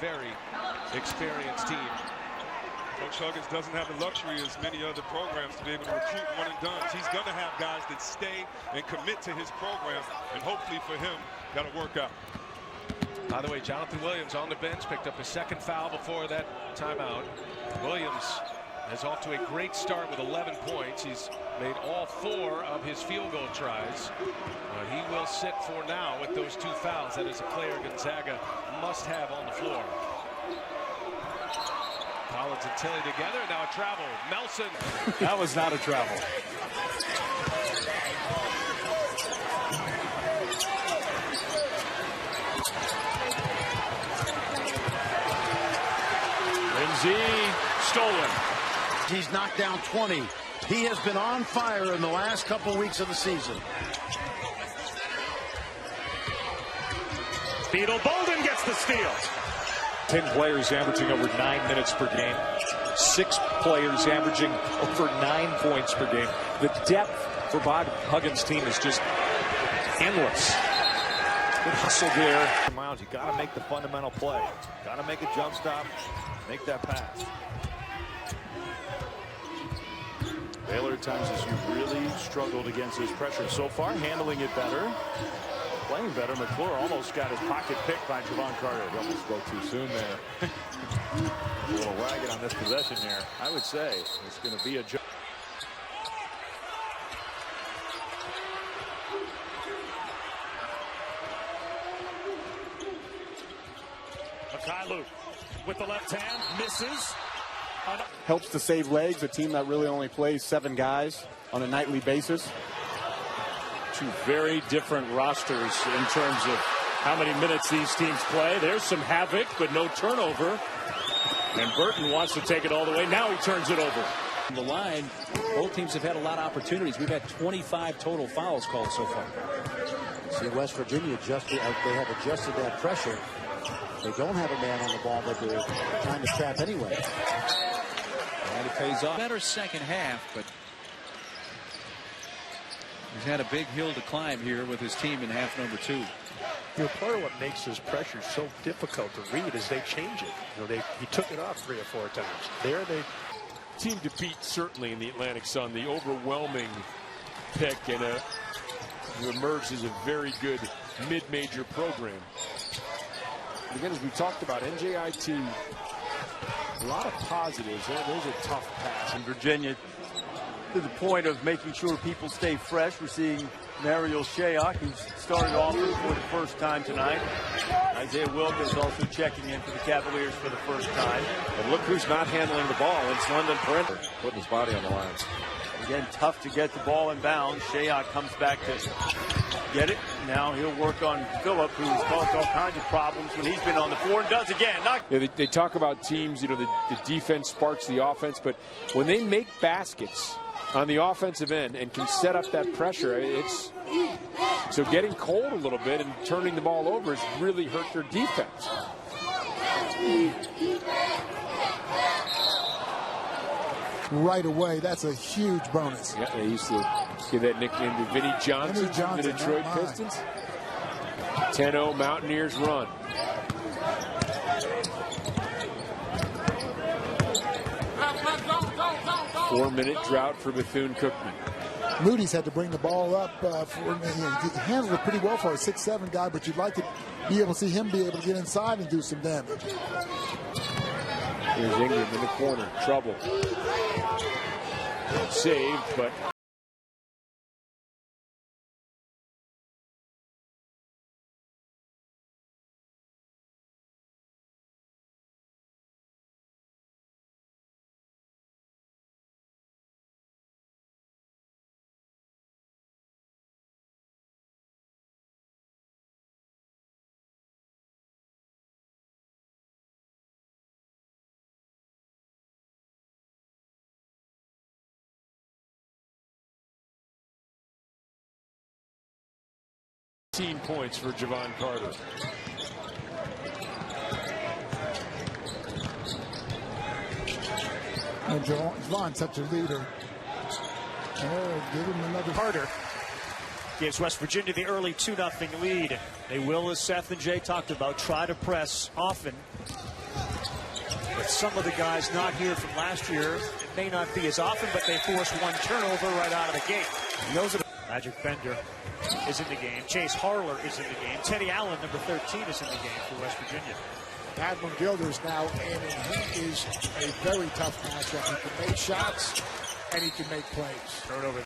very experienced team. Coach Huggins doesn't have the luxury as many other programs to be able to recruit one and done. He's going to have guys that stay and commit to his program, and hopefully for him, that'll work out. By the way, Jonathan Williams on the bench picked up his second foul before that timeout. Williams is off to a great start with 11 points. He's made all 4 of his field goal tries. He will sit for now with those 2 fouls. That is a player Gonzaga must have on the floor. Collins and Tilly together. Now a travel. Melson. That was not a travel. Lindsay stolen. He's knocked down 20. He has been on fire in the last couple weeks of the season. Beetle Bolden gets the steal. 10 players averaging over 9 minutes per game. 6 players averaging over 9 points per game. The depth for Bob Huggins' team is just endless. Good hustle there. Miles, you got to make the fundamental play. Got to make a jump stop, make that pass. Baylor at times has really struggled against his pressure. So far, handling it better. Playing better. McClure almost got his pocket picked by Javon Carter. He almost spoke too soon there. A little ragged on this possession there. I would say it's going to be a job. Mikhailuk with the left hand, misses. Helps to save legs, a team that really only plays 7 guys on a nightly basis. 2 very different rosters in terms of how many minutes these teams play. There's some havoc, but no turnover. And Burton wants to take it all the way. Now he turns it over. The line, both teams have had a lot of opportunities. We've had 25 total fouls called so far. See, West Virginia they have adjusted that pressure. They don't have a man on the ball, but they're trying to trap anyway. And it pays off. Better second half, but he's had a big hill to climb here with his team in half number 2. Part of what makes this pressure so difficult to read is they change it. He took it off 3 or 4 times. There they team to beat certainly in the Atlantic Sun, the overwhelming pick, and who emerged as a very good mid-major program. Again, as we talked about, NJIT, a lot of positives. Those are tough passes. In Virginia, to the point of making sure people stay fresh. We're seeing Mariel Shayok, who's started off for the first time tonight. Isaiah Wilkins also checking in for the Cavaliers for the first time. And look who's not handling the ball. It's London Printer putting his body on the line. Again, tough to get the ball in bounds. Shayok comes back to get it. Now he'll work on Phillip, who's caused all kinds of problems when he's been on the floor, and does again. Yeah, they talk about teams, the defense sparks the offense, but when they make baskets on the offensive end and can set up that pressure, so getting cold a little bit and turning the ball over has really hurt their defense. Right away, that's a huge bonus. Yeah, they used to give that nickname to Vinnie Johnson, the Detroit Pistons. 10-0 Mountaineers run. Four-minute drought for Bethune-Cookman. Moody's had to bring the ball up he handled it pretty well for a 6'7" guy, but you'd like to be able to see him be able to get inside and do some damage. Here's Ingram in the corner. Trouble. Saved, but points for Javon Carter. And Javon's such a leader. Oh, give him another. Carter gives West Virginia the early 2-0 lead. They will, as Seth and Jay talked about, try to press often. But some of the guys not here from last year, it may not be as often, but they force one turnover right out of the gate. Magic Bender is in the game. Chase Harler is in the game. Teddy Allen, number 13, is in the game for West Virginia. Adlon Gilder's now in, and he is a very tough matchup. He can make shots, and he can make plays. Turnover.